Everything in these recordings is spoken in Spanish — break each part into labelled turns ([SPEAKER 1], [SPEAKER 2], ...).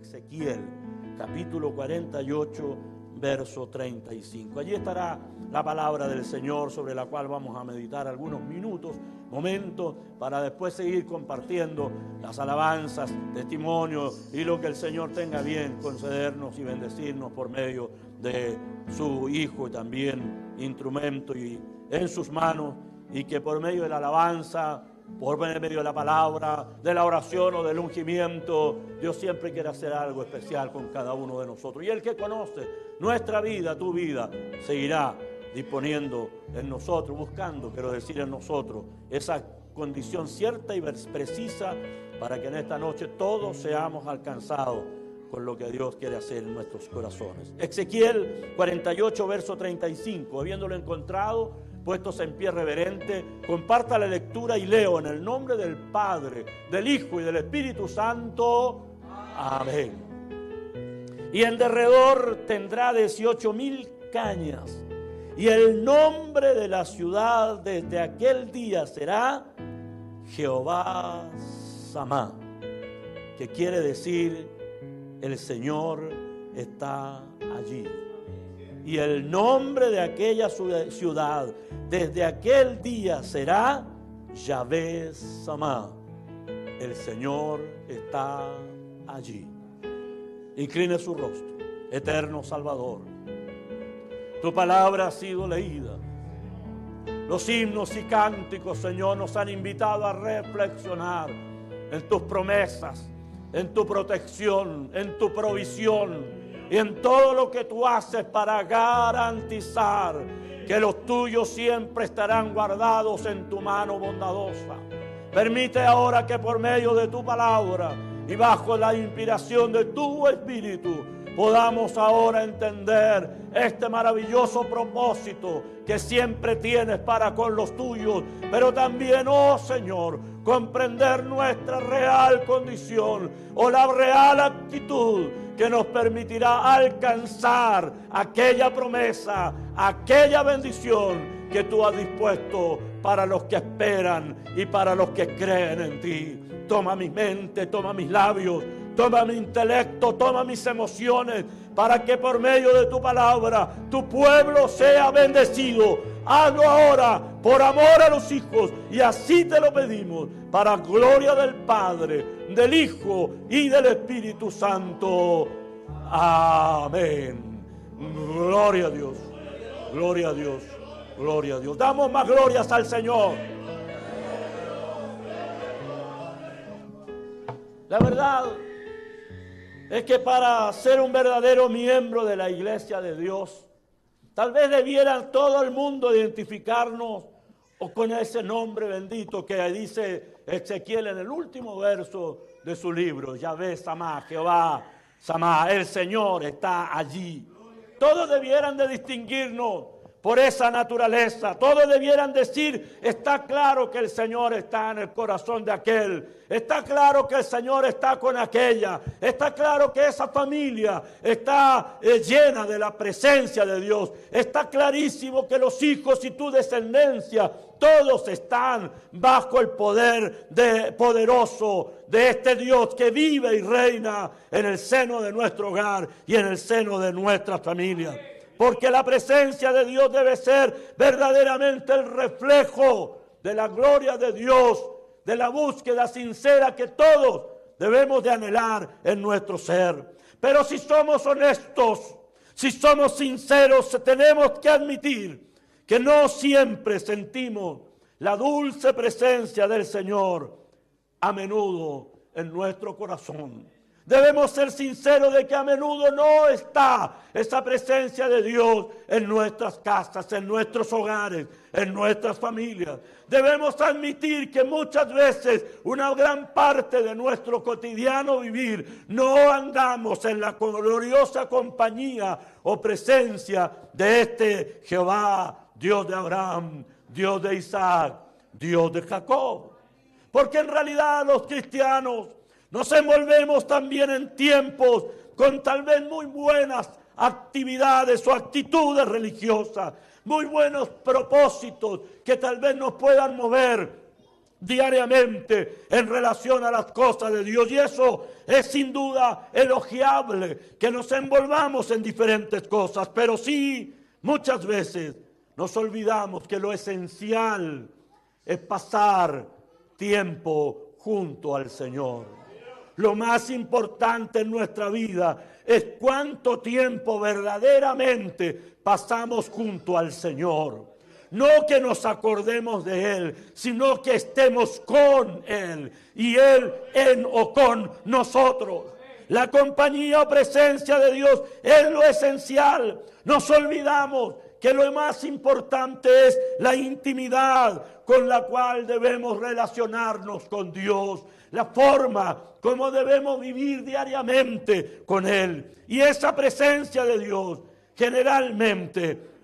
[SPEAKER 1] Ezequiel, capítulo 48, verso 35. Allí estará la palabra del Señor, sobre la cual vamos a meditar algunos momentos, para después seguir compartiendo las alabanzas, testimonios y lo que el Señor tenga bien concedernos y bendecirnos por medio de su Hijo, y también instrumento y en sus manos, y que por medio de la alabanza, por medio de la palabra, de la oración o del ungimiento, Dios siempre quiere hacer algo especial con cada uno de nosotros. Y el que conoce nuestra vida, tu vida, seguirá disponiendo en nosotros, buscando, quiero decir, en nosotros, esa condición cierta y precisa para que en esta noche todos seamos alcanzados con lo que Dios quiere hacer en nuestros corazones. Ezequiel 48, verso 35, habiéndolo encontrado, puestos en pie reverente, comparta la lectura y leo en el nombre del Padre, del Hijo y del Espíritu Santo. Amén. Y en derredor tendrá 18,000 cañas, y el nombre de la ciudad desde aquel día será Jehová Samá, que quiere decir el Señor está allí. Y el nombre de aquella ciudad desde aquel día será Yahvé Samá, el Señor está allí. Incline su rostro, eterno Salvador. Tu palabra ha sido leída. Los himnos y cánticos, Señor, nos han invitado a reflexionar en tus promesas, en tu protección, en tu provisión y en todo lo que tú haces para garantizar que los tuyos siempre estarán guardados en tu mano bondadosa. Permite ahora que por medio de tu palabra y bajo la inspiración de tu Espíritu podamos ahora entender este maravilloso propósito que siempre tienes para con los tuyos, pero también, oh Señor, comprender nuestra real condición o la real actitud que nos permitirá alcanzar aquella promesa, aquella bendición que tú has dispuesto para los que esperan y para los que creen en ti. Toma mi mente, toma mis labios, toma mi intelecto, toma mis emociones, para que por medio de tu palabra tu pueblo sea bendecido. Hazlo ahora por amor a los hijos, y así te lo pedimos, para gloria del Padre, del Hijo y del Espíritu Santo. Amén. Gloria a Dios, gloria a Dios, gloria a Dios. Damos más glorias al Señor. La verdad es que para ser un verdadero miembro de la iglesia de Dios, tal vez debiera todo el mundo identificarnos o con ese nombre bendito que dice Ezequiel en el último verso de su libro: Yahvé Samá, Jehová Samá, el Señor está allí. Todos debieran de distinguirnos por esa naturaleza. Todos debieran decir: está claro que el Señor está en el corazón de aquel. Está claro que el Señor está con aquella. Está claro que esa familia está llena de la presencia de Dios. Está clarísimo que los hijos y tu descendencia, todos están bajo el poder poderoso de este Dios que vive y reina en el seno de nuestro hogar y en el seno de nuestra familia. Porque la presencia de Dios debe ser verdaderamente el reflejo de la gloria de Dios, de la búsqueda sincera que todos debemos de anhelar en nuestro ser. Pero si somos honestos, si somos sinceros, tenemos que admitir que no siempre sentimos la dulce presencia del Señor a menudo en nuestro corazón. Debemos ser sinceros de que a menudo no está esa presencia de Dios en nuestras casas, en nuestros hogares, en nuestras familias. Debemos admitir que muchas veces una gran parte de nuestro cotidiano vivir no andamos en la gloriosa compañía o presencia de este Jehová, Dios de Abraham, Dios de Isaac, Dios de Jacob. Porque en realidad los cristianos nos envolvemos también en tiempos con tal vez muy buenas actividades o actitudes religiosas, muy buenos propósitos que tal vez nos puedan mover diariamente en relación a las cosas de Dios. Y eso es sin duda elogiable, que nos envolvamos en diferentes cosas. Pero sí, muchas veces nos olvidamos que lo esencial es pasar tiempo junto al Señor. Lo más importante en nuestra vida es cuánto tiempo verdaderamente pasamos junto al Señor. No que nos acordemos de Él, sino que estemos con Él y Él en o con nosotros. La compañía o presencia de Dios es lo esencial. Nos olvidamos que lo más importante es la intimidad con la cual debemos relacionarnos con Dios, la forma como debemos vivir diariamente con Él. Y esa presencia de Dios generalmente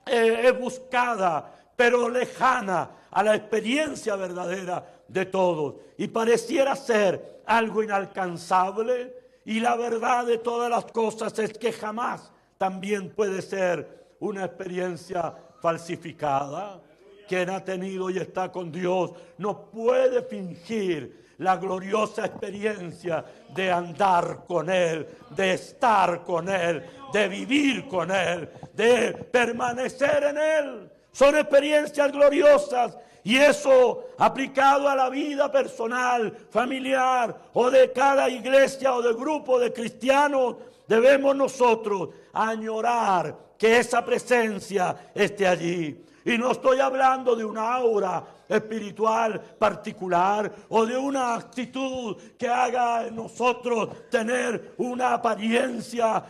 [SPEAKER 1] es buscada, pero lejana a la experiencia verdadera de todos. Y pareciera ser algo inalcanzable, y la verdad de todas las cosas es que jamás también puede ser una experiencia falsificada. Quien ha tenido y está con Dios no puede fingir la gloriosa experiencia de andar con Él, de estar con Él, de vivir con Él, de permanecer en Él. Son experiencias gloriosas, y eso aplicado a la vida personal, familiar o de cada iglesia o de grupo de cristianos, debemos nosotros añorar que esa presencia esté allí. Y no estoy hablando de una aura espiritual particular o de una actitud que haga en nosotros tener una apariencia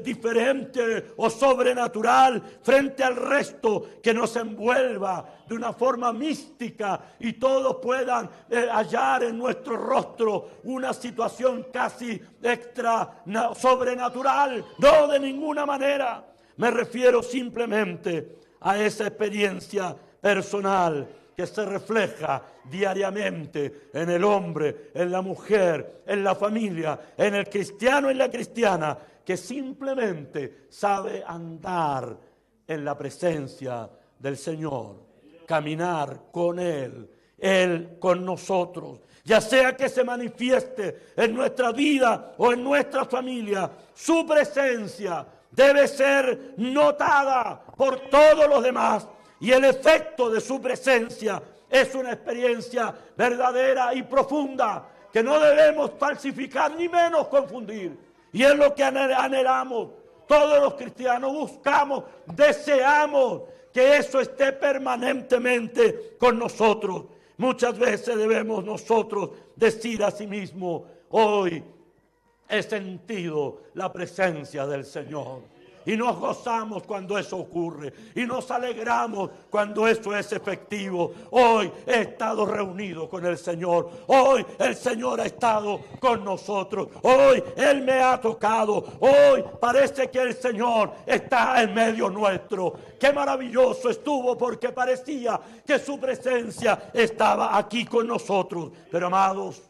[SPEAKER 1] diferente o sobrenatural frente al resto, que nos envuelva de una forma mística y todos puedan hallar en nuestro rostro una situación casi sobrenatural. No, de ninguna manera. Me refiero simplemente a esa experiencia personal que se refleja diariamente en el hombre, en la mujer, en la familia, en el cristiano y la cristiana, que simplemente sabe andar en la presencia del Señor, caminar con Él con nosotros, ya sea que se manifieste en nuestra vida o en nuestra familia. Su presencia debe ser notada por todos los demás, y el efecto de su presencia es una experiencia verdadera y profunda que no debemos falsificar ni menos confundir. Y es lo que anhelamos. Todos los cristianos buscamos, deseamos que eso esté permanentemente con nosotros. Muchas veces debemos nosotros decir a sí mismos: hoy he sentido la presencia del Señor. Y nos gozamos cuando eso ocurre, y nos alegramos cuando eso es efectivo. Hoy he estado reunido con el Señor, hoy el Señor ha estado con nosotros, hoy Él me ha tocado, hoy parece que el Señor está en medio nuestro. Qué maravilloso estuvo, porque parecía que su presencia estaba aquí con nosotros. Pero amados,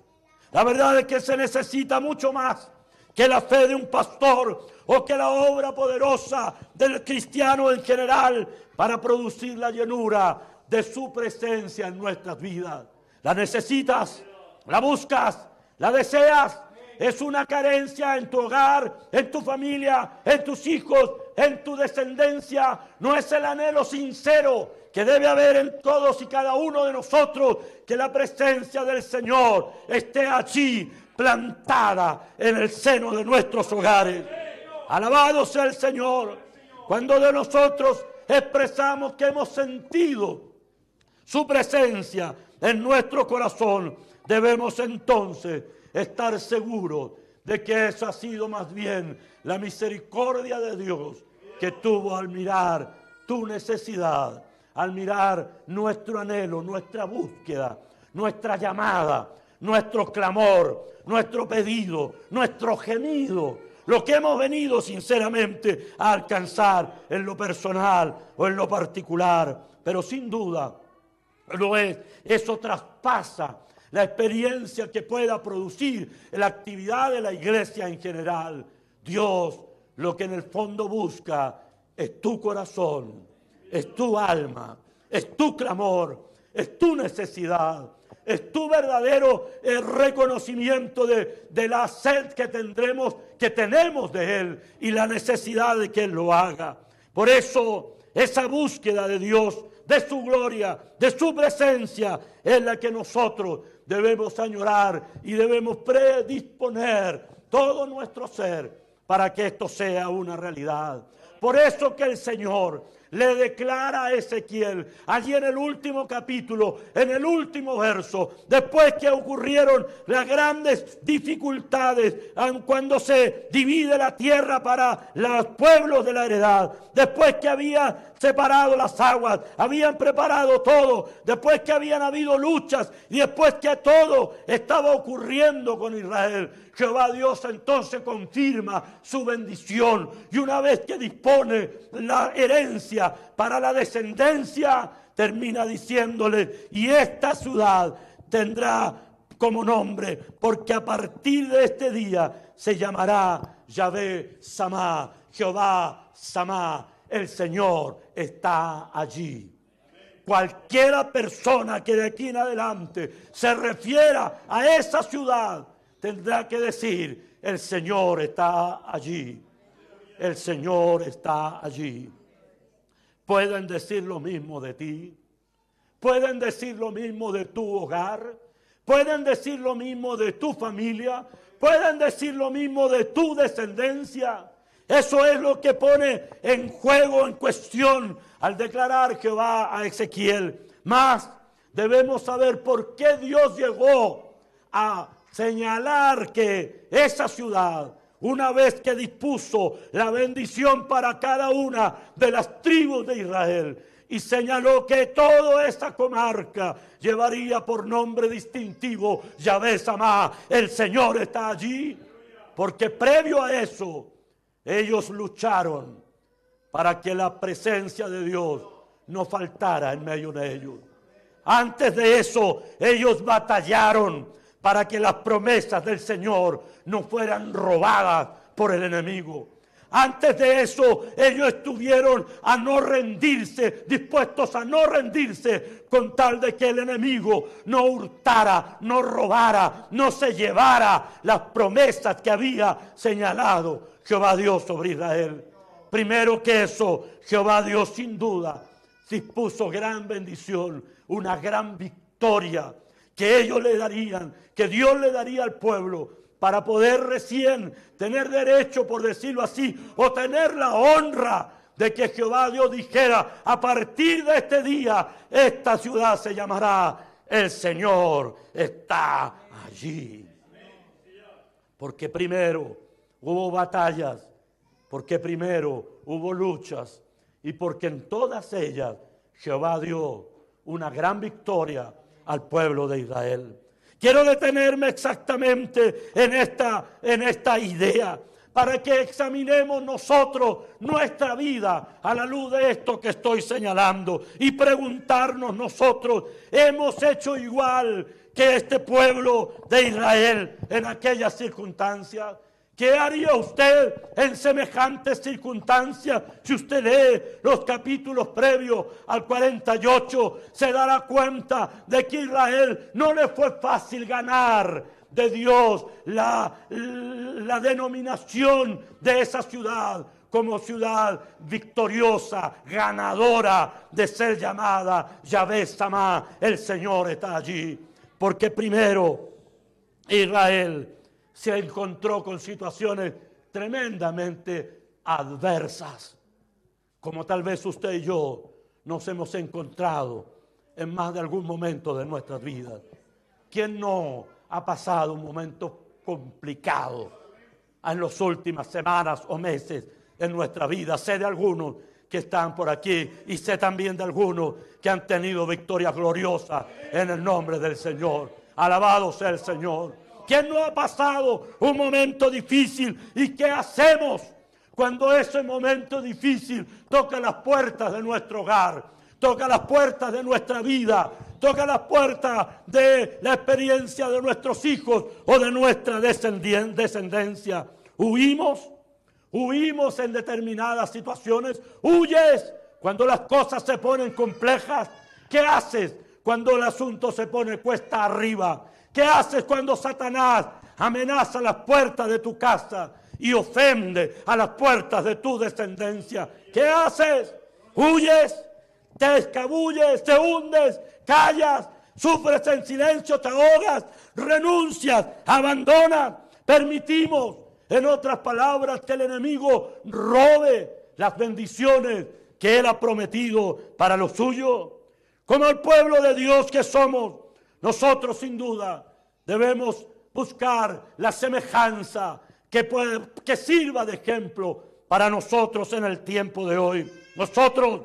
[SPEAKER 1] la verdad es que se necesita mucho más que la fe de un pastor o que la obra poderosa del cristiano en general para producir la llenura de su presencia en nuestras vidas. La necesitas, la buscas, la deseas. Es una carencia en tu hogar, en tu familia, en tus hijos, en tu descendencia. No es el anhelo sincero que debe haber en todos y cada uno de nosotros, que la presencia del Señor esté allí, plantada en el seno de nuestros hogares. Alabado sea el Señor. Cuando de nosotros expresamos que hemos sentido su presencia en nuestro corazón, debemos entonces estar seguros de que esa ha sido más bien la misericordia de Dios que tuvo al mirar tu necesidad, al mirar nuestro anhelo, nuestra búsqueda, nuestra llamada, nuestro clamor, nuestro pedido, nuestro gemido, lo que hemos venido sinceramente a alcanzar en lo personal o en lo particular. Pero sin duda lo es. Eso traspasa la experiencia que pueda producir la actividad de la iglesia en general. Dios lo que en el fondo busca es tu corazón, es tu alma, es tu clamor, es tu necesidad. es tu verdadero reconocimiento de la sed que tenemos de Él y la necesidad de que Él lo haga. Por eso, esa búsqueda de Dios, de su gloria, de su presencia, es la que nosotros debemos añorar y debemos predisponer todo nuestro ser para que esto sea una realidad. Por eso que el Señor le declara a Ezequiel, allí en el último capítulo, en el último verso, después que ocurrieron las grandes dificultades, cuando se divide la tierra para los pueblos de la heredad, después que había separado las aguas, habían preparado todo, después que habían habido luchas y después que todo estaba ocurriendo con Israel, Jehová Dios entonces confirma su bendición y una vez que dispone la herencia para la descendencia, termina diciéndole, y esta ciudad tendrá como nombre, porque a partir de este día se llamará Yahvé Samá, Jehová Samá, el Señor está allí. Cualquiera persona que de aquí en adelante se refiera a esa ciudad tendrá que decir, el Señor está allí. El Señor está allí. Pueden decir lo mismo de ti. Pueden decir lo mismo de tu hogar. Pueden decir lo mismo de tu familia. Pueden decir lo mismo de tu descendencia. Eso es lo que pone en juego, en cuestión, al declarar Jehová a Ezequiel. Mas debemos saber por qué Dios llegó a señalar que esa ciudad, una vez que dispuso la bendición para cada una de las tribus de Israel, y señaló que toda esa comarca llevaría por nombre distintivo Yahvé Samá, el Señor está allí, porque previo a eso, ellos lucharon para que la presencia de Dios no faltara en medio de ellos. Antes de eso, ellos batallaron para que las promesas del Señor no fueran robadas por el enemigo. Antes de eso, ellos estuvieron a no rendirse, dispuestos a no rendirse, con tal de que el enemigo no hurtara, no robara, no se llevara las promesas que había señalado Jehová Dios sobre Israel. Primero que eso, Jehová Dios sin duda dispuso gran bendición, una gran victoria que ellos le darían, que Dios le daría al pueblo, para poder recién tener derecho, por decirlo así, o tener la honra de que Jehová Dios dijera, a partir de este día, esta ciudad se llamará El Señor está allí. Porque primero hubo batallas, porque primero hubo luchas, y porque en todas ellas Jehová dio una gran victoria al pueblo de Israel. Quiero detenerme exactamente en esta idea para que examinemos nosotros nuestra vida a la luz de esto que estoy señalando y preguntarnos nosotros, ¿hemos hecho igual que este pueblo de Israel en aquellas circunstancias? ¿Qué haría usted en semejantes circunstancias? Si usted lee los capítulos previos al 48, se dará cuenta de que a Israel no le fue fácil ganar de Dios la denominación de esa ciudad como ciudad victoriosa, ganadora de ser llamada Yahvé Samá, el Señor está allí. Porque primero Israel se encontró con situaciones tremendamente adversas, como tal vez usted y yo nos hemos encontrado en más de algún momento de nuestras vidas. ¿Quién no ha pasado un momento complicado en las últimas semanas o meses en nuestra vida? Sé de algunos que están por aquí y sé también de algunos que han tenido victorias gloriosas en el nombre del Señor. Alabado sea el Señor. ¿Quién no ha pasado un momento difícil? ¿Y qué hacemos cuando ese momento difícil toca las puertas de nuestro hogar, toca las puertas de nuestra vida, toca las puertas de la experiencia de nuestros hijos o de nuestra descendencia? ¿Huimos? ¿Huimos en determinadas situaciones? ¿Huyes cuando las cosas se ponen complejas? ¿Qué haces cuando el asunto se pone cuesta arriba? ¿Qué haces cuando Satanás amenaza las puertas de tu casa y ofende a las puertas de tu descendencia? ¿Qué haces? ¿Huyes? ¿Te escabulles? ¿Te hundes? ¿Callas? ¿Sufres en silencio? ¿Te ahogas? ¿Renuncias? ¿Abandonas? ¿Permitimos, en otras palabras, que el enemigo robe las bendiciones que Él ha prometido para los suyos? Como el pueblo de Dios que somos, nosotros sin duda debemos buscar la semejanza que sirva de ejemplo para nosotros en el tiempo de hoy. Nosotros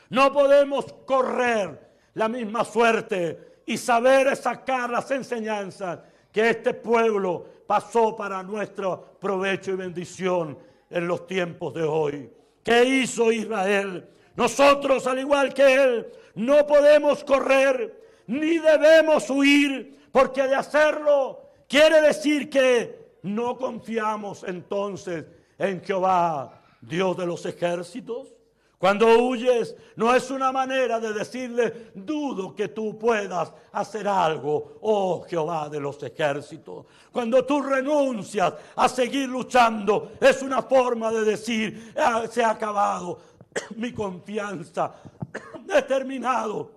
[SPEAKER 1] no podemos correr la misma suerte y saber sacar las enseñanzas que este pueblo pasó para nuestro provecho y bendición en los tiempos de hoy. ¿Qué hizo Israel? Nosotros, al igual que él, no podemos correr ni debemos huir, porque de hacerlo quiere decir que no confiamos entonces en Jehová, Dios de los ejércitos. Cuando huyes, no es una manera de decirle, dudo que tú puedas hacer algo, oh Jehová de los ejércitos. Cuando tú renuncias a seguir luchando, es una forma de decir, se ha acabado mi confianza, he terminado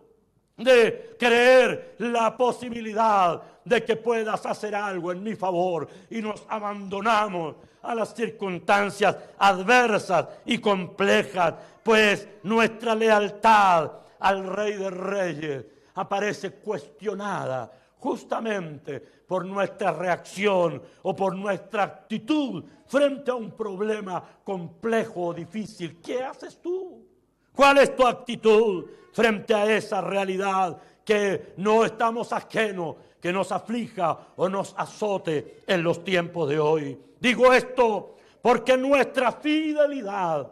[SPEAKER 1] de creer la posibilidad de que puedas hacer algo en mi favor, y nos abandonamos a las circunstancias adversas y complejas, pues nuestra lealtad al Rey de Reyes aparece cuestionada justamente por nuestra reacción o por nuestra actitud frente a un problema complejo o difícil. ¿Qué haces tú? ¿Cuál es tu actitud frente a esa realidad que no estamos ajenos, que nos aflija o nos azote en los tiempos de hoy? Digo esto porque nuestra fidelidad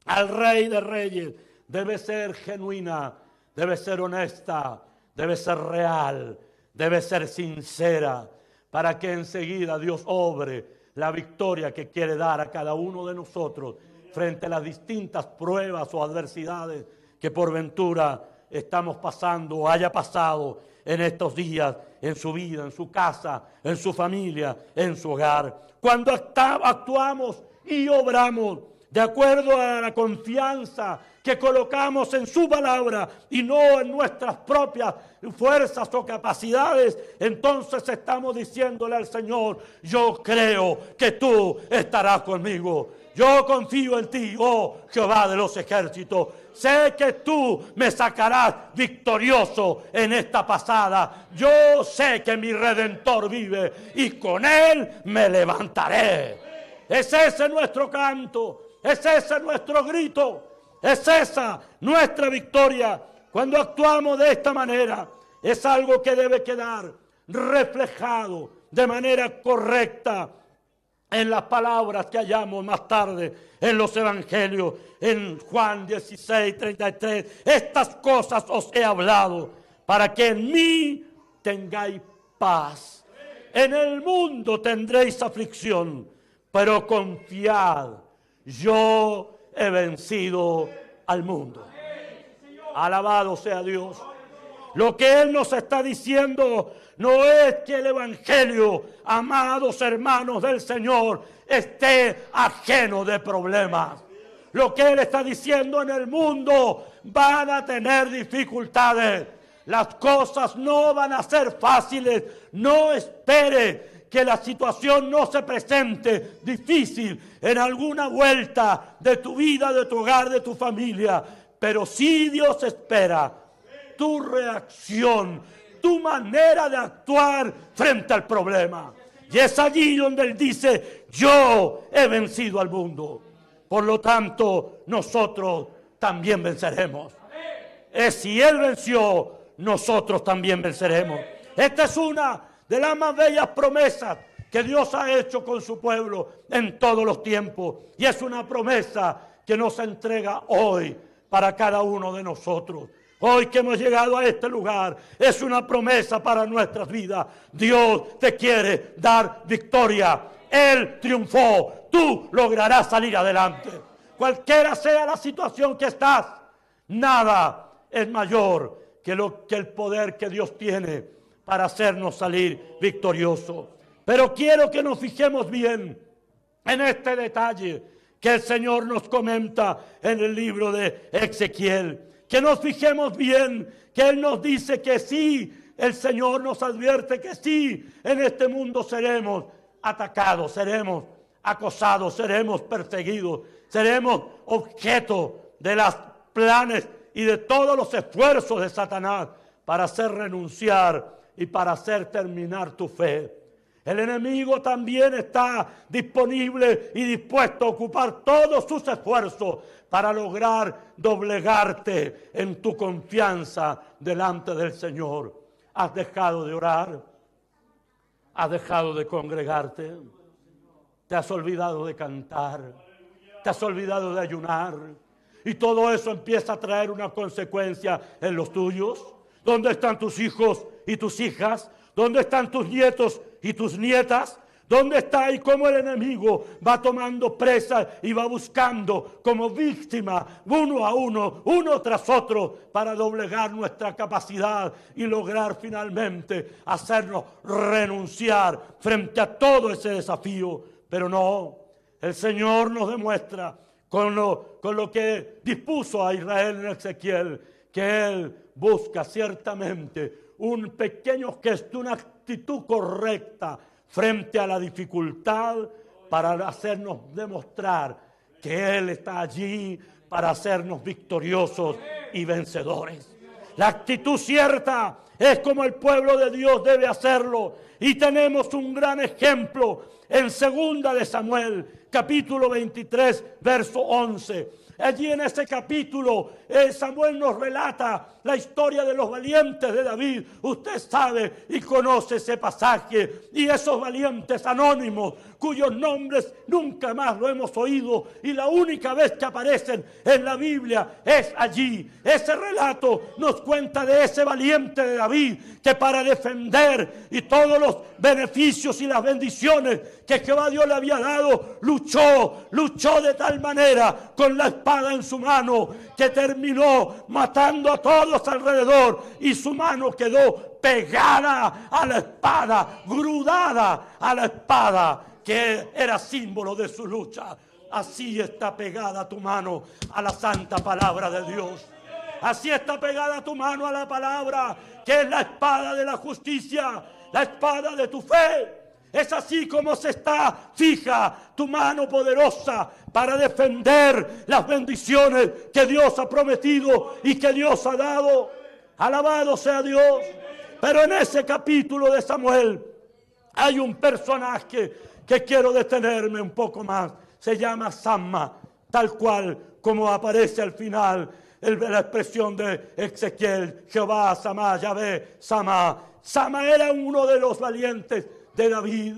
[SPEAKER 1] al Rey de Reyes debe ser genuina, debe ser honesta, debe ser real, debe ser sincera, para que enseguida Dios obre la victoria que quiere dar a cada uno de nosotros frente a las distintas pruebas o adversidades que por ventura estamos pasando o haya pasado en estos días, en su vida, en su casa, en su familia, en su hogar. Cuando actuamos y obramos de acuerdo a la confianza que colocamos en su palabra y no en nuestras propias fuerzas o capacidades, entonces estamos diciéndole al Señor, yo creo que tú estarás conmigo. Yo confío en ti, oh Jehová de los ejércitos. Sé que tú me sacarás victorioso en esta pasada. Yo sé que mi Redentor vive y con él me levantaré. Es ese nuestro canto, es ese nuestro grito, es esa nuestra victoria. Cuando actuamos de esta manera, es algo que debe quedar reflejado de manera correcta en las palabras que hallamos más tarde en los evangelios, en Juan 16, 33. Estas cosas os he hablado para que en mí tengáis paz. En el mundo tendréis aflicción, pero confiad, yo he vencido al mundo. Alabado sea Dios. Lo que Él nos está diciendo no es que el evangelio, amados hermanos del Señor, esté ajeno de problemas. Lo que Él está diciendo, en el mundo van a tener dificultades. Las cosas no van a ser fáciles. No espere que la situación no se presente difícil en alguna vuelta de tu vida, de tu hogar, de tu familia. Pero sí Dios espera tu reacción, tu manera de actuar frente al problema. Y es allí donde Él dice, yo he vencido al mundo. Por lo tanto, nosotros también venceremos. Si Él venció, nosotros también venceremos. Esta es una de las más bellas promesas que Dios ha hecho con su pueblo en todos los tiempos. Y es una promesa que nos entrega hoy para cada uno de nosotros. Hoy que hemos llegado a este lugar, es una promesa para nuestras vidas. Dios te quiere dar victoria. Él triunfó. Tú lograrás salir adelante. Cualquiera sea la situación que estás, nada es mayor que que el poder que Dios tiene para hacernos salir victoriosos. Pero quiero que nos fijemos bien en este detalle que el Señor nos comenta en el libro de Ezequiel. Que nos fijemos bien, que Él nos dice que sí, el Señor nos advierte que sí, en este mundo seremos atacados, seremos acosados, seremos perseguidos, seremos objeto de los planes y de todos los esfuerzos de Satanás para hacer renunciar y para hacer terminar tu fe. El enemigo también está disponible y dispuesto a ocupar todos sus esfuerzos para lograr doblegarte en tu confianza delante del Señor. ¿Has dejado de orar? ¿Has dejado de congregarte? ¿Te has olvidado de cantar? ¿Te has olvidado de ayunar? Y todo eso empieza a traer una consecuencia en los tuyos. ¿Dónde están tus hijos y tus hijas? ¿Dónde están tus nietos y tus nietas? ¿Dónde está y cómo el enemigo va tomando presa y va buscando como víctima uno a uno, uno tras otro, para doblegar nuestra capacidad y lograr finalmente hacernos renunciar frente a todo ese desafío? Pero no, el Señor nos demuestra con lo que dispuso a Israel en Ezequiel, que Él busca ciertamente un pequeño gesto, una actitud correcta frente a la dificultad, para hacernos demostrar que Él está allí para hacernos victoriosos y vencedores. La actitud cierta es como el pueblo de Dios debe hacerlo, y tenemos un gran ejemplo en 2 de Samuel, capítulo 23, verso 11. Allí en ese capítulo Samuel nos relata la historia de los valientes de David. Usted sabe y conoce ese pasaje, y esos valientes anónimos cuyos nombres nunca más lo hemos oído, y la única vez que aparecen en la Biblia es allí. Ese relato nos cuenta de ese valiente de David que para defender y todos los beneficios y las bendiciones que Jehová Dios le había dado, luchó de tal manera con la espada en su mano que terminó matando a todos alrededor, y su mano quedó pegada a la espada, grudada a la espada, que era símbolo de su lucha. Así está pegada tu mano a la santa palabra de Dios. Así está pegada tu mano a la palabra, que es la espada de la justicia, la espada de tu fe. Es así como se está fija tu mano poderosa para defender las bendiciones que Dios ha prometido y que Dios ha dado. Alabado sea Dios. Pero en ese capítulo de Samuel hay un personaje que quiero detenerme un poco más. Se llama Sama, tal cual como aparece al final la expresión de Ezequiel: Jehová, Sama, Yahvé, Sama. Sama era uno de los valientes de David,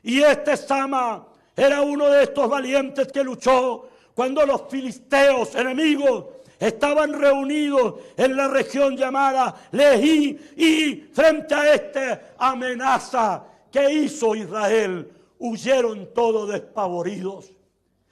[SPEAKER 1] y este Sama era uno de estos valientes que luchó cuando los filisteos enemigos estaban reunidos en la región llamada Lehi, y frente a esta amenaza que hizo Israel, huyeron todos despavoridos,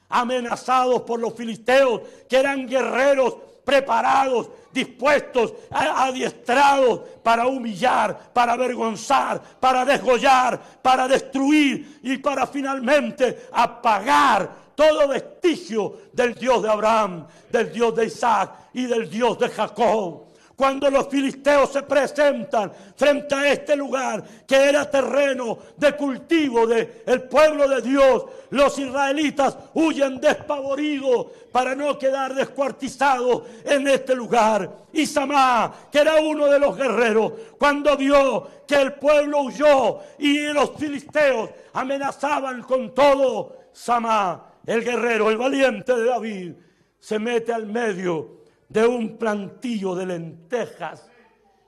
[SPEAKER 1] amenazados por los filisteos, que eran guerreros preparados, dispuestos, adiestrados para humillar, para avergonzar, para degollar, para destruir y para finalmente apagar todo vestigio del Dios de Abraham, del Dios de Isaac y del Dios de Jacob. Cuando los filisteos se presentan frente a este lugar que era terreno de cultivo del pueblo de Dios, los israelitas huyen despavoridos para no quedar descuartizados en este lugar. Y Samá, que era uno de los guerreros, cuando vio que el pueblo huyó y los filisteos amenazaban con todo, Samá, el guerrero, el valiente de David, se mete al medio de un plantillo de lentejas,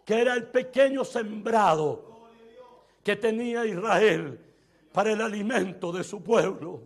[SPEAKER 1] que era el pequeño sembrado que tenía Israel para el alimento de su pueblo.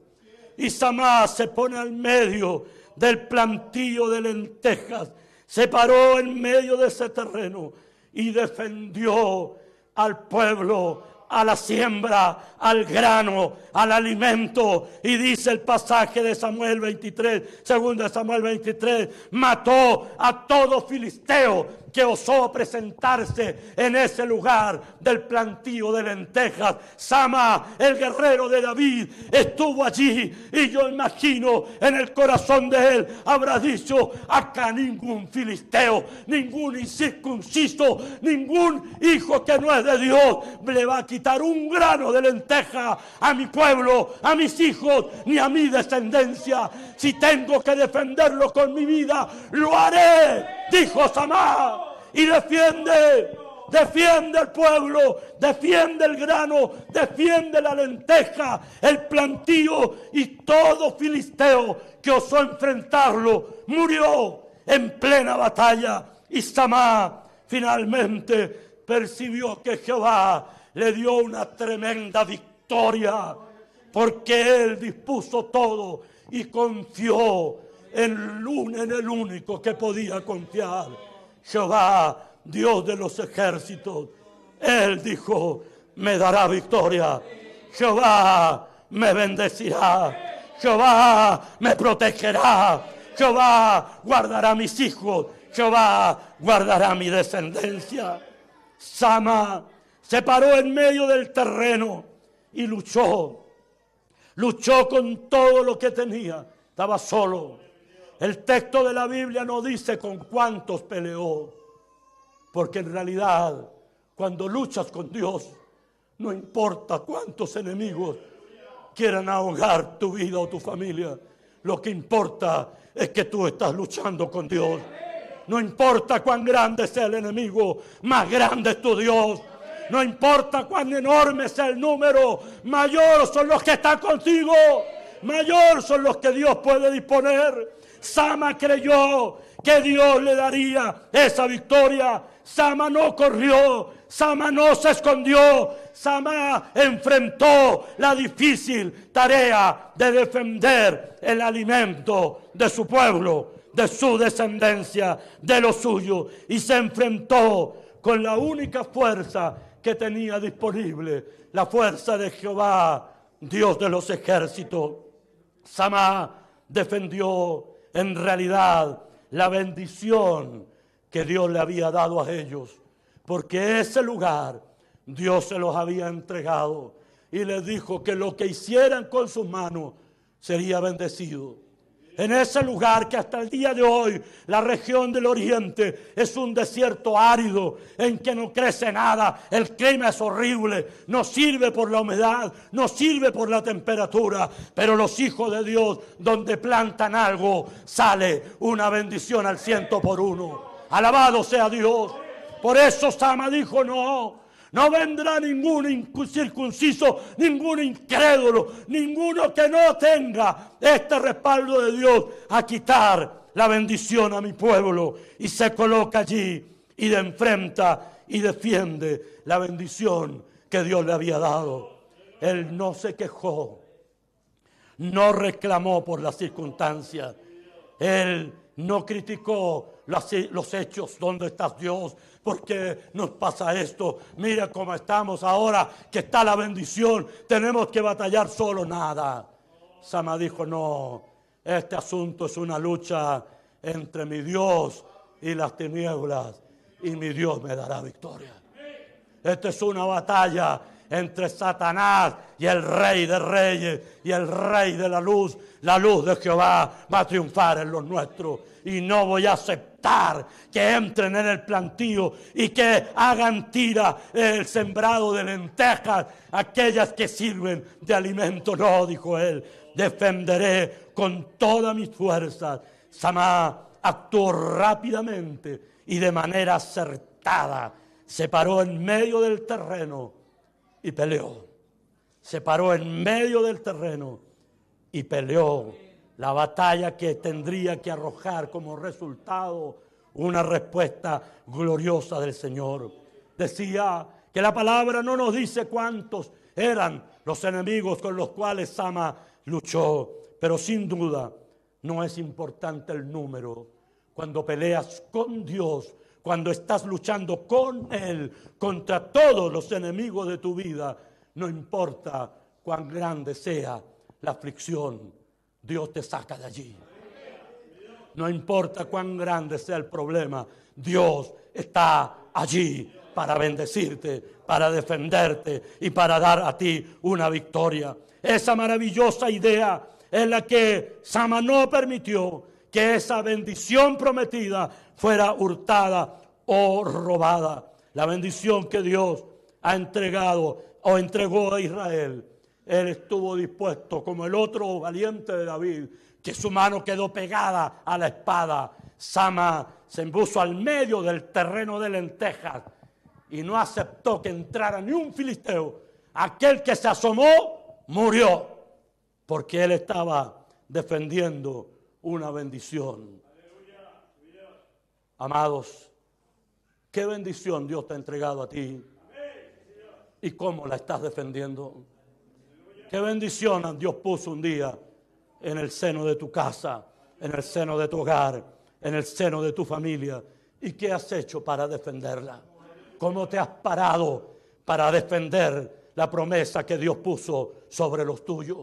[SPEAKER 1] Y Samá se pone al medio del plantillo de lentejas, se paró en medio de ese terreno y defendió al pueblo, a la siembra, al grano, al alimento. Y dice el pasaje de Samuel 23, 2 de Samuel 23, mató a todo filisteo que osó presentarse en ese lugar del plantío de lentejas. Sama, el guerrero de David, estuvo allí, y yo imagino en el corazón de él habrá dicho: acá ningún filisteo, ningún incircunciso, ningún hijo que no es de Dios le va a quitar un grano de lenteja a mi pueblo, a mis hijos, ni a mi descendencia. Si tengo que defenderlo con mi vida, lo haré, dijo Samá. Y defiende el pueblo, defiende el grano, defiende la lenteja, el plantío, y todo filisteo que osó enfrentarlo murió en plena batalla. Y Samá finalmente percibió que Jehová le dio una tremenda victoria, porque él dispuso todo y confió en el único que podía confiar, Jehová, Dios de los ejércitos. Él dijo: me dará victoria, Jehová me bendecirá, Jehová me protegerá, Jehová guardará a mis hijos, Jehová guardará mi descendencia. Samá se paró en medio del terreno y luchó con todo lo que tenía. Estaba solo. El texto de la Biblia no dice con cuántos peleó, porque en realidad cuando luchas con Dios, no importa cuántos enemigos quieran ahogar tu vida o tu familia, lo que importa es que tú estás luchando con Dios. No importa cuán grande sea el enemigo, más grande es tu Dios. No importa cuán enorme sea el número, mayor son los que están contigo, mayor son los que Dios puede disponer. Samá creyó que Dios le daría esa victoria. Samá no corrió, Samá no se escondió, Samá enfrentó la difícil tarea de defender el alimento de su pueblo, de su descendencia, de lo suyo, y se enfrentó con la única fuerza que tenía disponible, la fuerza de Jehová, Dios de los ejércitos. Samá defendió en realidad la bendición que Dios le había dado a ellos, porque ese lugar Dios se los había entregado y les dijo que lo que hicieran con sus manos sería bendecido. En ese lugar que hasta el día de hoy la región del oriente es un desierto árido en que no crece nada, el clima es horrible, no sirve por la humedad, no sirve por la temperatura, pero los hijos de Dios, donde plantan algo, sale una bendición al 100%. Alabado sea Dios. Por eso Samá dijo: no vendrá ningún incircunciso, ningún incrédulo, ninguno que no tenga este respaldo de Dios a quitar la bendición a mi pueblo. Y se coloca allí y enfrenta y defiende la bendición que Dios le había dado. Él no se quejó, no reclamó por las circunstancias, él no criticó los hechos. ¿Dónde estás, Dios? ¿Por qué nos pasa esto? Mira cómo estamos ahora, que está la bendición. Tenemos que batallar solo. Nada. Samá dijo: no, este asunto es una lucha entre mi Dios y las tinieblas, y mi Dios me dará victoria. Esta es una batalla entre Satanás y el Rey de Reyes y el Rey de la luz. La luz de Jehová va a triunfar en los nuestros, y no voy a aceptar que entren en el plantío y que hagan tira el sembrado de lentejas, aquellas que sirven de alimento. No, dijo él, defenderé con todas mis fuerzas. Samá actuó rápidamente y de manera acertada. Se paró en medio del terreno y peleó. Se paró en medio del terreno y peleó la batalla que tendría que arrojar como resultado una respuesta gloriosa del Señor. Decía que la palabra no nos dice cuántos eran los enemigos con los cuales Samá luchó, pero sin duda no es importante el número. Cuando peleas con Dios, cuando estás luchando con Él contra todos los enemigos de tu vida, no importa cuán grande sea la aflicción, Dios te saca de allí. No importa cuán grande sea el problema, Dios está allí para bendecirte, para defenderte y para dar a ti una victoria. Esa maravillosa idea es la que Sama no permitió que esa bendición prometida fuera hurtada o robada. La bendición que Dios ha entregado o entregó a Israel, Él estuvo dispuesto, como el otro valiente de David, que su mano quedó pegada a la espada. Sama se puso al medio del terreno de lentejas y no aceptó que entrara ni un filisteo. Aquel que se asomó murió, porque él estaba defendiendo una bendición. Amados, ¿qué bendición Dios te ha entregado a ti? ¿Y cómo la estás defendiendo? ¿Qué bendición Dios puso un día en el seno de tu casa, en el seno de tu hogar, en el seno de tu familia? ¿Y qué has hecho para defenderla? ¿Cómo te has parado para defender la promesa que Dios puso sobre los tuyos?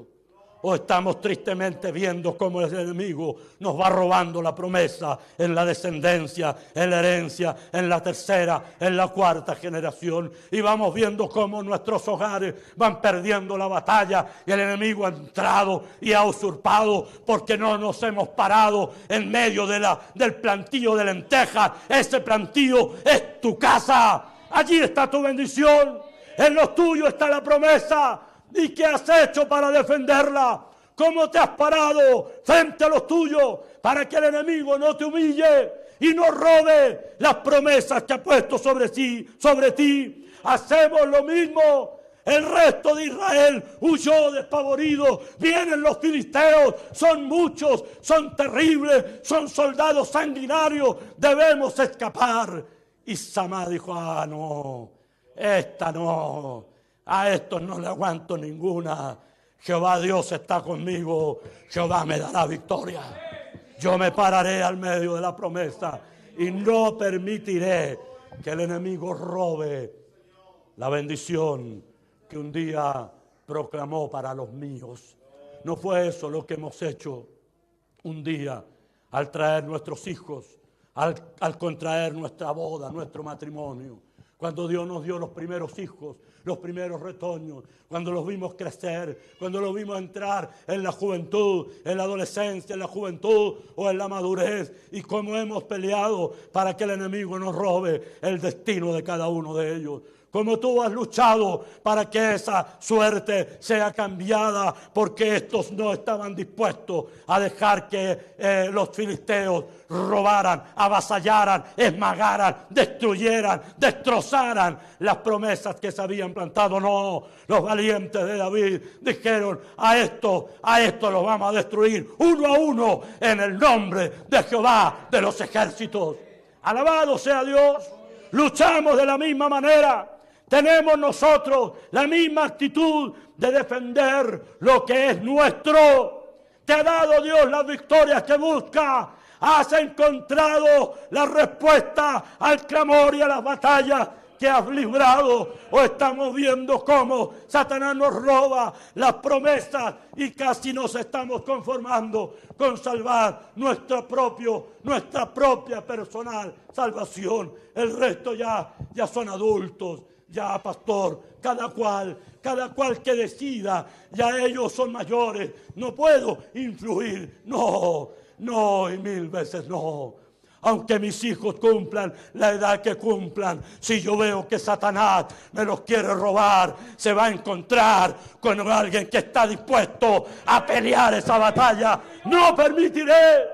[SPEAKER 1] ¿O estamos tristemente viendo cómo el enemigo nos va robando la promesa en la descendencia, en la herencia, en la tercera, en la cuarta generación? Y vamos viendo cómo nuestros hogares van perdiendo la batalla y el enemigo ha entrado y ha usurpado porque no nos hemos parado en medio del plantío de lentejas. Ese plantío es tu casa. Allí está tu bendición. En lo tuyo está la promesa. ¿Y qué has hecho para defenderla? ¿Cómo te has parado frente a los tuyos para que el enemigo no te humille y no robe las promesas que ha puesto sobre ti? Hacemos lo mismo. El resto de Israel huyó despavorido. Vienen los filisteos, son muchos, son terribles, son soldados sanguinarios. Debemos escapar. Y Samá dijo, no, esta no. A estos no le aguanto ninguna. Jehová Dios está conmigo. Jehová me dará victoria. Yo me pararé al medio de la promesa y no permitiré que el enemigo robe la bendición que un día proclamó para los míos. No fue eso lo que hemos hecho un día al traer nuestros hijos, al contraer nuestra boda, nuestro matrimonio. Cuando Dios nos dio los primeros hijos, los primeros retoños, cuando los vimos crecer, cuando los vimos entrar en la juventud, en la adolescencia, en la juventud o en la madurez, y cómo hemos peleado para que el enemigo nos robe el destino de cada uno de ellos. Como tú has luchado para que esa suerte sea cambiada, porque estos no estaban dispuestos a dejar que los filisteos robaran, avasallaran, esmagaran, destruyeran, destrozaran las promesas que se habían plantado. No, los valientes de David dijeron, a esto los vamos a destruir uno a uno en el nombre de Jehová de los ejércitos. Alabado sea Dios. Luchamos de la misma manera. Tenemos nosotros la misma actitud de defender lo que es nuestro. Te ha dado Dios las victorias que busca. Has encontrado la respuesta al clamor y a las batallas que has librado. O estamos viendo cómo Satanás nos roba las promesas y casi nos estamos conformando con salvar nuestra propia personal salvación. El resto ya son adultos. Ya, pastor, cada cual que decida, ya ellos son mayores, no puedo influir, no, y mil veces no. Aunque mis hijos cumplan la edad que cumplan, si yo veo que Satanás me los quiere robar, se va a encontrar con alguien que está dispuesto a pelear esa batalla. No permitiré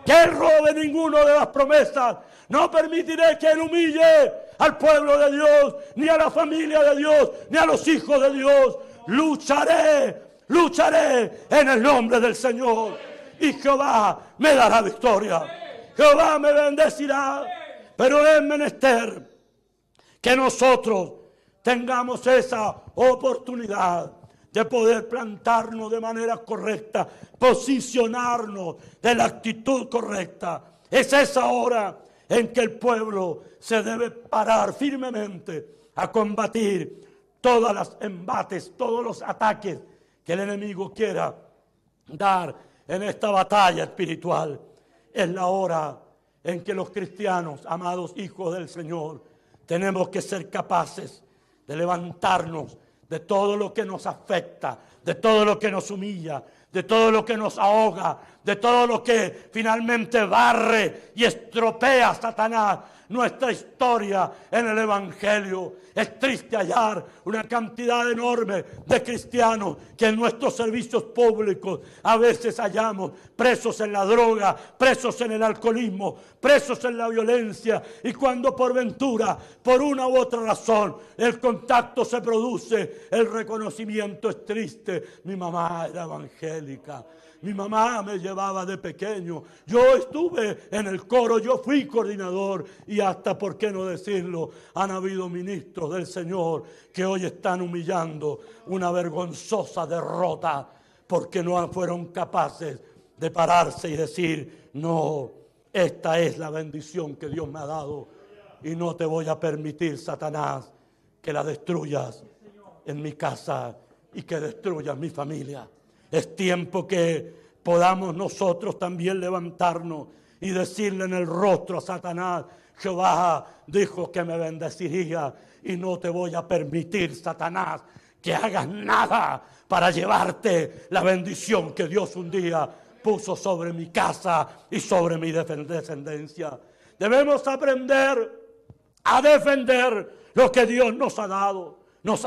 [SPEAKER 1] que él robe ninguna de las promesas. No permitiré que él humille al pueblo de Dios, ni a la familia de Dios, ni a los hijos de Dios. Lucharé en el nombre del Señor. Y Jehová me dará victoria. Jehová me bendecirá. Pero es menester que nosotros tengamos esa oportunidad de poder plantarnos de manera correcta, posicionarnos de la actitud correcta. Es esa hora en que el pueblo se debe parar firmemente a combatir todos los embates, todos los ataques que el enemigo quiera dar en esta batalla espiritual. es la hora en que los cristianos, amados hijos del Señor, tenemos que ser capaces de levantarnos de todo lo que nos afecta, de todo lo que nos humilla, de todo lo que nos ahoga, de todo lo que finalmente barre y estropea a Satanás nuestra historia en el Evangelio. Es triste hallar una cantidad enorme de cristianos que en nuestros servicios públicos a veces hallamos presos en la droga, presos en el alcoholismo, presos en la violencia, y cuando por ventura, por una u otra razón, el contacto se produce, el reconocimiento es triste. Mi mamá era evangélica. Mi mamá me llevaba de pequeño. Yo estuve en el coro, yo fui coordinador, y hasta, por qué no decirlo, han habido ministros del Señor que hoy están humillando una vergonzosa derrota porque no fueron capaces de pararse y decir: no, esta es la bendición que Dios me ha dado y no te voy a permitir, Satanás, que la destruyas en mi casa y que destruyas mi familia. Es tiempo que podamos nosotros también levantarnos y decirle en el rostro a Satanás: Jehová dijo que me bendeciría y no te voy a permitir, Satanás, que hagas nada para llevarte la bendición que Dios un día puso sobre mi casa y sobre mi descendencia. Debemos aprender a defender lo que Dios nos ha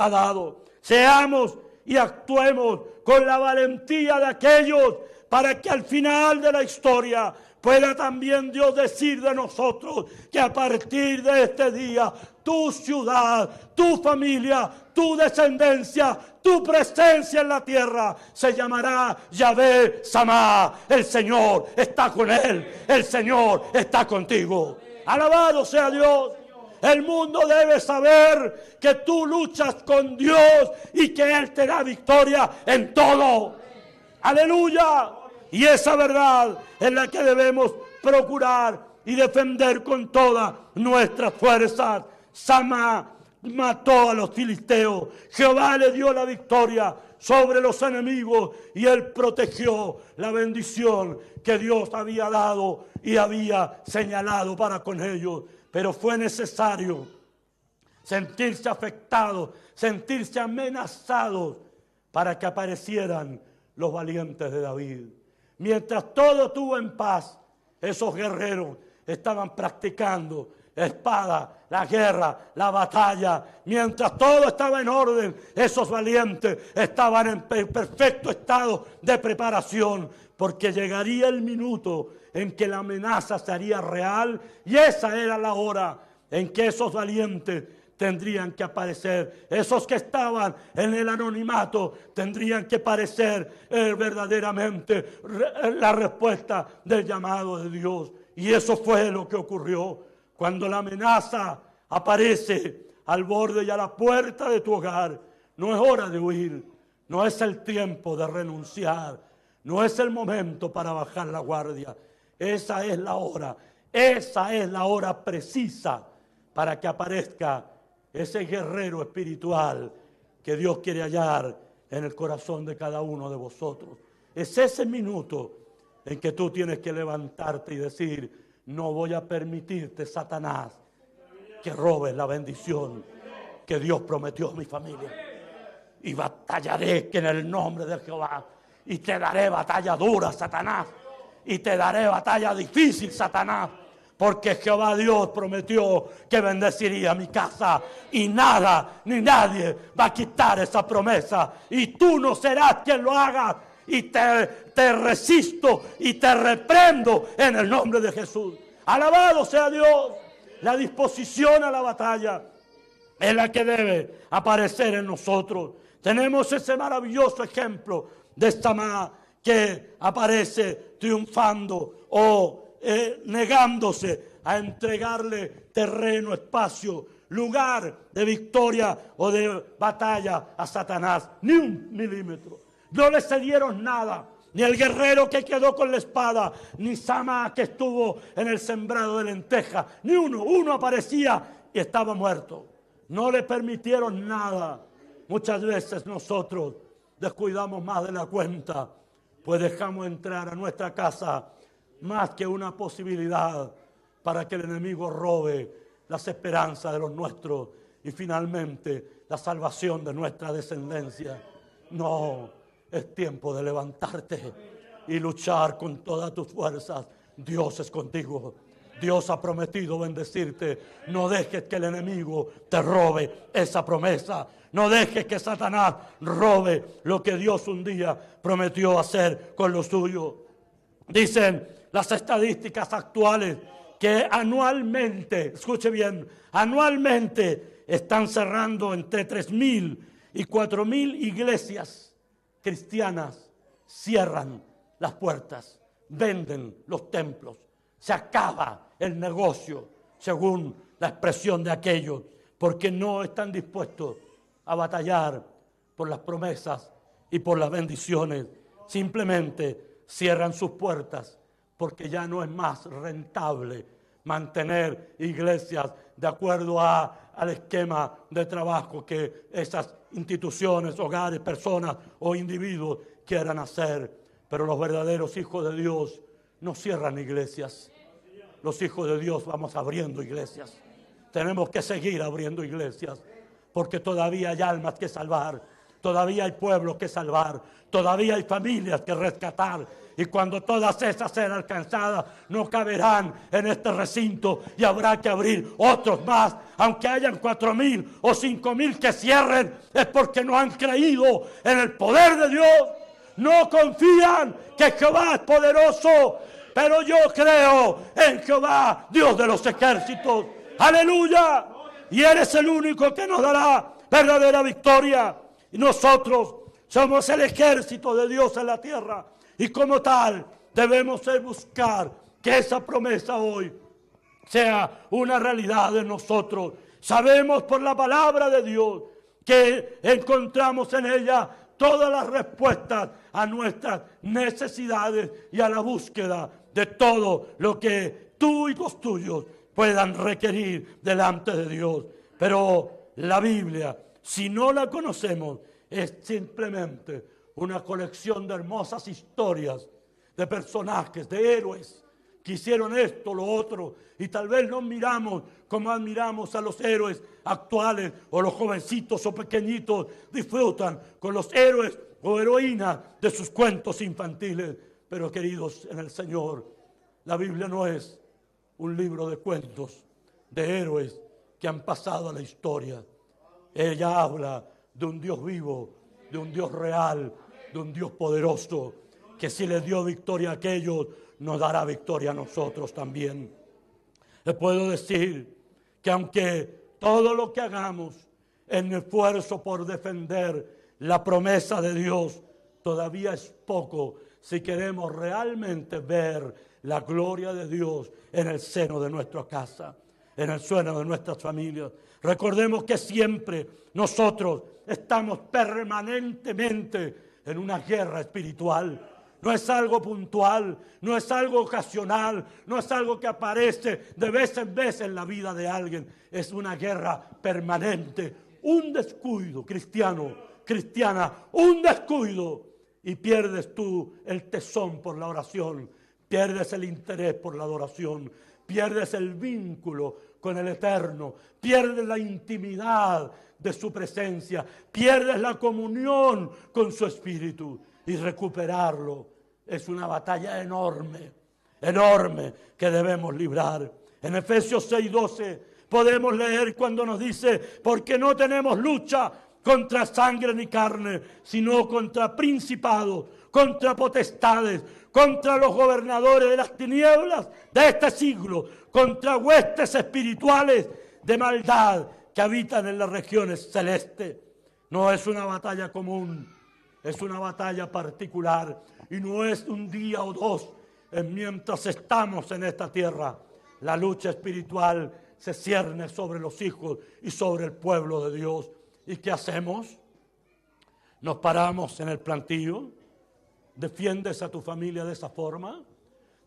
[SPEAKER 1] dado. Seamos y actuemos con la valentía de aquellos para que al final de la historia pueda también Dios decir de nosotros que a partir de este día tu ciudad, tu familia, tu descendencia, tu presencia en la tierra se llamará Yahvé Samá. El Señor está con él, el Señor está contigo. Alabado sea Dios. El mundo debe saber que tú luchas con Dios y que Él te da victoria en todo. Aleluya. Y esa verdad es la que debemos procurar y defender con todas nuestras fuerzas. Samá mató a los filisteos. Jehová le dio la victoria sobre los enemigos y Él protegió la bendición que Dios había dado y había señalado para con ellos. Pero fue necesario sentirse afectados, sentirse amenazados para que aparecieran los valientes de David. Mientras todo estuvo en paz, esos guerreros estaban practicando espada, la guerra, la batalla. Mientras todo estaba en orden, esos valientes estaban en perfecto estado de preparación, porque llegaría el minuto en que la amenaza sería real, y esa era la hora en que esos valientes tendrían que aparecer. Esos que estaban en el anonimato tendrían que parecer verdaderamente la respuesta del llamado de Dios. Y eso fue lo que ocurrió. Cuando la amenaza aparece al borde y a la puerta de tu hogar, no es hora de huir, no es el tiempo de renunciar, no es el momento para bajar la guardia. Esa es la hora precisa para que aparezca ese guerrero espiritual que Dios quiere hallar en el corazón de cada uno de vosotros. Es ese minuto en que tú tienes que levantarte y decir: no voy a permitirte, Satanás, que robes la bendición que Dios prometió a mi familia. Y batallaré que en el nombre de Jehová, y te daré batalla dura, Satanás, y te daré batalla difícil, Satanás, porque Jehová Dios prometió que bendeciría mi casa, y nada ni nadie va a quitar esa promesa, y tú no serás quien lo haga. Y te resisto y te reprendo en el nombre de Jesús. Alabado sea Dios. La disposición a la batalla es la que debe aparecer en nosotros. Tenemos ese maravilloso ejemplo de Samá, que aparece triunfando o negándose a entregarle terreno, espacio, lugar de victoria o de batalla a Satanás. Ni un milímetro. No le cedieron nada, ni el guerrero que quedó con la espada, ni Samá que estuvo en el sembrado de lentejas, ni uno aparecía y estaba muerto. No le permitieron nada. Muchas veces nosotros descuidamos más de la cuenta, pues dejamos entrar a nuestra casa más que una posibilidad para que el enemigo robe las esperanzas de los nuestros y finalmente la salvación de nuestra descendencia. No, es tiempo de levantarte y luchar con todas tus fuerzas. Dios es contigo. Dios ha prometido bendecirte. No dejes que el enemigo te robe esa promesa. No dejes que Satanás robe lo que Dios un día prometió hacer con lo suyo. Dicen las estadísticas actuales que anualmente, escuche bien, anualmente están cerrando entre 3.000 y 4.000 iglesias cristianas. Cierran las puertas, venden los templos, se acaba el negocio, según la expresión de aquellos, porque no están dispuestos a batallar por las promesas y por las bendiciones. Simplemente cierran sus puertas porque ya no es más rentable mantener iglesias de acuerdo al esquema de trabajo que esas instituciones, hogares, personas o individuos quieran hacer. Pero los verdaderos hijos de Dios no cierran iglesias. Los hijos de Dios vamos abriendo iglesias. Tenemos que seguir abriendo iglesias porque todavía hay almas que salvar, todavía hay pueblos que salvar, todavía hay familias que rescatar. Y cuando todas esas sean alcanzadas, no caberán en este recinto y habrá que abrir otros más. Aunque hayan 4.000 o 5.000 que cierren, es porque no han creído en el poder de Dios. No confían que Jehová es poderoso, pero yo creo en Jehová, Dios de los ejércitos. ¡Aleluya! Y Él es el único que nos dará verdadera victoria. Y nosotros somos el ejército de Dios en la tierra. Y como tal, debemos buscar que esa promesa hoy sea una realidad en nosotros. Sabemos por la palabra de Dios que encontramos en ella todas las respuestas a nuestras necesidades y a la búsqueda de todo lo que tú y los tuyos puedan requerir delante de Dios. Pero la Biblia, si no la conocemos, es simplemente una colección de hermosas historias, de personajes, de héroes que hicieron esto, lo otro, y tal vez no miramos como admiramos a los héroes actuales, o los jovencitos o pequeñitos disfrutan con los héroes o heroínas de sus cuentos infantiles. Pero queridos en el Señor, la Biblia no es un libro de cuentos de héroes que han pasado a la historia. Ella habla de un Dios vivo, de un Dios real, de un Dios poderoso, que si le dio victoria a aquellos, nos dará victoria a nosotros también. Le puedo decir que aunque todo lo que hagamos en esfuerzo por defender la promesa de Dios, todavía es poco si queremos realmente ver la gloria de Dios en el seno de nuestra casa, en el seno de nuestras familias. Recordemos que siempre nosotros estamos permanentemente en una guerra espiritual. No es algo puntual, no es algo ocasional, no es algo que aparece de vez en vez en la vida de alguien. Es una guerra permanente. Un descuido, cristiana, un descuido y pierdes tú el tesón por la oración, pierdes el interés por la adoración, pierdes el vínculo con el Eterno, pierdes la intimidad de su presencia, pierdes la comunión con su Espíritu. Y recuperarlo es una batalla enorme, enorme que debemos librar. En Efesios 6:12 podemos leer cuando nos dice: porque no tenemos lucha contra sangre ni carne, sino contra principados, contra potestades, contra los gobernadores de las tinieblas de este siglo, contra huestes espirituales de maldad que habitan en las regiones celestes. No es una batalla común, es una batalla particular y no es un día o dos. Mientras estamos en esta tierra, la lucha espiritual se cierne sobre los hijos y sobre el pueblo de Dios. ¿Y qué hacemos? Nos paramos en el plantío. ¿Defiendes a tu familia de esa forma?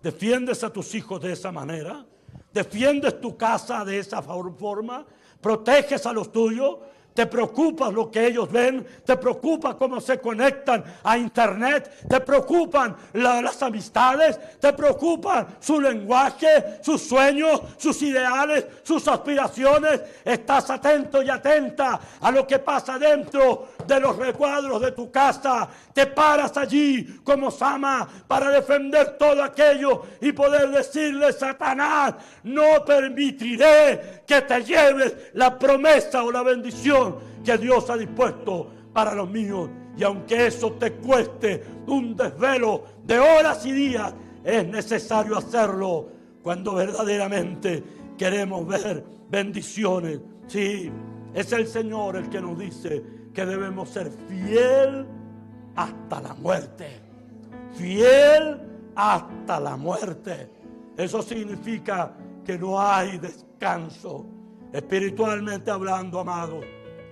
[SPEAKER 1] ¿Defiendes a tus hijos de esa manera? ¿Defiendes tu casa de esa forma? ¿Proteges a los tuyos? te preocupa lo que ellos ven, te preocupa cómo se conectan a internet, te preocupan las amistades, te preocupan su lenguaje, sus sueños, sus ideales, sus aspiraciones. Estás atento y atenta a lo que pasa dentro de los recuadros de tu casa. Te paras allí como Sama para defender todo aquello y poder decirle: Satanás, no permitiré que te lleves la promesa o la bendición que Dios ha dispuesto para los míos. Y aunque eso te cueste un desvelo de horas y días, es necesario hacerlo cuando verdaderamente queremos ver bendiciones. Sí, es el Señor el que nos dice que debemos ser fiel hasta la muerte. Fiel hasta la muerte. Eso significa que no hay descanso. Espiritualmente hablando, amados,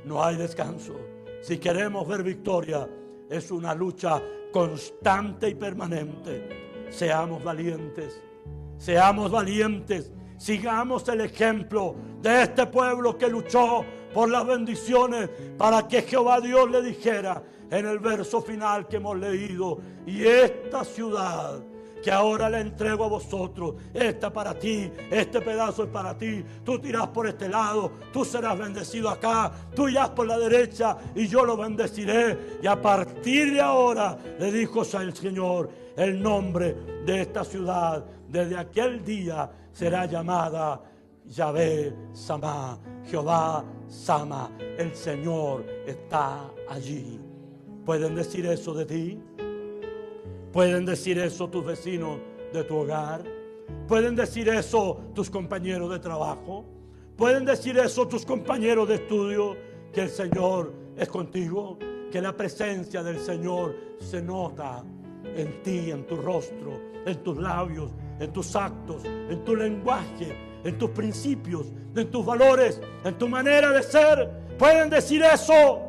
[SPEAKER 1] no hay descanso. Si queremos ver victoria, es una lucha constante y permanente. Seamos valientes. Seamos valientes. Sigamos el ejemplo de este pueblo que luchó por las bendiciones para que Jehová Dios le dijera en el verso final que hemos leído: y esta ciudad que ahora le entrego a vosotros, esta para ti, este pedazo es para ti, tú tirás por este lado, tú serás bendecido acá, tú irás por la derecha y yo lo bendeciré. Y a partir de ahora, le dijo el Señor, el nombre de esta ciudad desde aquel día será llamada Yahvé Samá, Jehová Sama, el Señor está allí. ¿Pueden decir eso de ti? ¿Pueden decir eso tus vecinos de tu hogar? ¿Pueden decir eso tus compañeros de trabajo? ¿Pueden decir eso tus compañeros de estudio? Que el Señor es contigo, que la presencia del Señor se nota en ti, en tu rostro, en tus labios, en tus actos, en tu lenguaje, en tus principios, en tus valores, en tu manera de ser. ¿Pueden decir eso?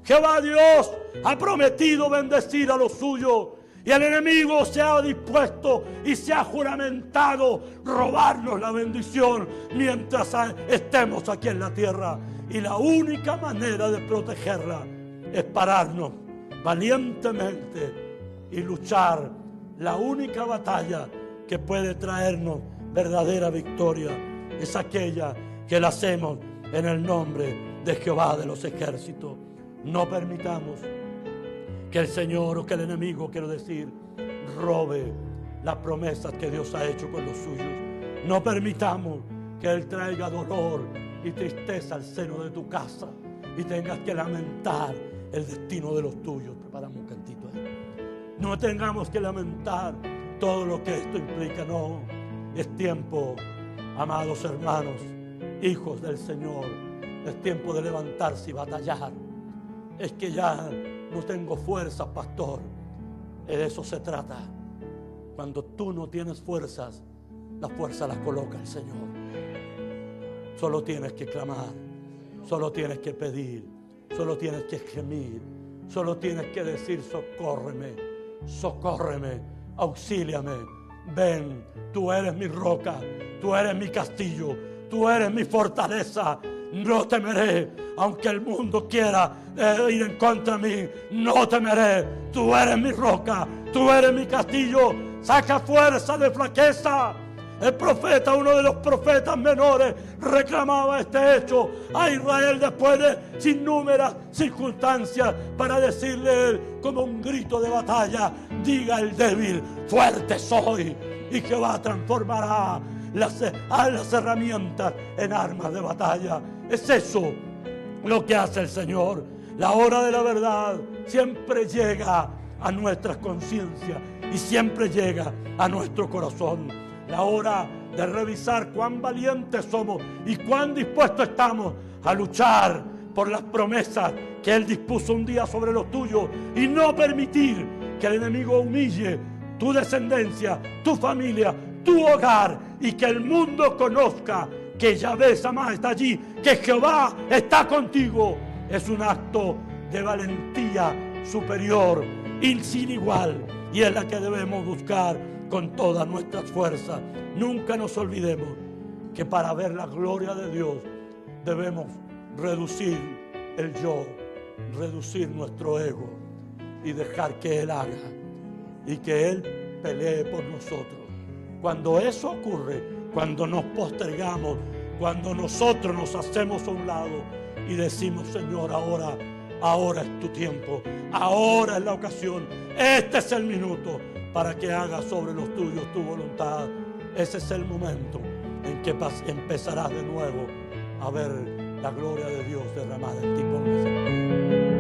[SPEAKER 1] Jehová Dios ha prometido bendecir a los suyos. Y el enemigo se ha dispuesto y se ha juramentado robarnos la bendición mientras estemos aquí en la tierra. Y la única manera de protegerla es pararnos valientemente y luchar. La única batalla que puede traernos verdadera victoria es aquella que la hacemos en el nombre de Jehová de los ejércitos. No permitamos que el Señor o que el enemigo, quiero decir, robe las promesas que Dios ha hecho con los suyos. No permitamos que Él traiga dolor y tristeza al seno de tu casa y tengas que lamentar el destino de los tuyos. Preparamos un cantito ahí. No tengamos que lamentar todo lo que esto implica. No, es tiempo, amados hermanos, hijos del Señor, es tiempo de levantarse y batallar. Es que ya no tengo fuerzas, pastor. De eso se trata. Cuando tú no tienes fuerzas, las fuerzas las coloca el Señor. Solo tienes que clamar, solo tienes que pedir, solo tienes que gemir, solo tienes que decir: socórreme, socórreme, auxíliame. Ven, tú eres mi roca, tú eres mi castillo, tú eres mi fortaleza. No temeré, aunque el mundo quiera ir en contra de mí. No temeré, tú eres mi roca, tú eres mi castillo. Saca fuerza de flaqueza. El profeta, uno de los profetas menores, reclamaba este hecho a Israel después de innumerables circunstancias para decirle él, como un grito de batalla: diga el débil, fuerte soy. Y Jehová transformará las herramientas en armas de batalla. Es eso lo que hace el Señor. La hora de la verdad siempre llega a nuestras conciencias y siempre llega a nuestro corazón. La hora de revisar cuán valientes somos y cuán dispuestos estamos a luchar por las promesas que Él dispuso un día sobre los tuyos, y no permitir que el enemigo humille tu descendencia, tu familia, tu hogar, y que el mundo conozca que Yahvé Samá está allí, que Jehová está contigo. Es un acto de valentía superior y sin igual, y es la que debemos buscar con todas nuestras fuerzas. Nunca nos olvidemos que para ver la gloria de Dios debemos reducir el yo, reducir nuestro ego y dejar que Él haga y que Él pelee por nosotros. Cuando eso ocurre, cuando nos postergamos, cuando nosotros nos hacemos a un lado y decimos: Señor, ahora es tu tiempo, ahora es la ocasión, este es el minuto para que hagas sobre los tuyos tu voluntad. Ese es el momento en que empezarás de nuevo a ver la gloria de Dios derramada en ti. Póngase.